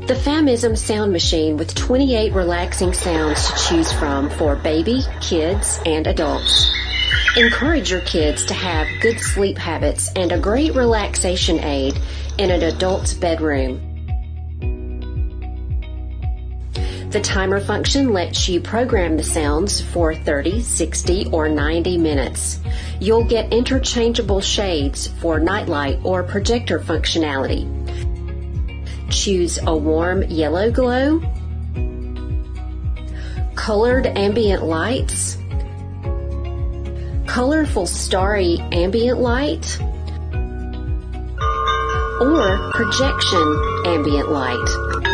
The Famism sound machine with 28 relaxing sounds to choose from for baby, kids, and adults. Encourage your kids to have good sleep habits and a great relaxation aid in an adult's bedroom. The timer function lets you program the sounds for 30, 60, or 90 minutes. You'll get interchangeable shades for nightlight or projector functionality. Choose a warm yellow glow, colored ambient lights, colorful starry ambient light, or projection ambient light.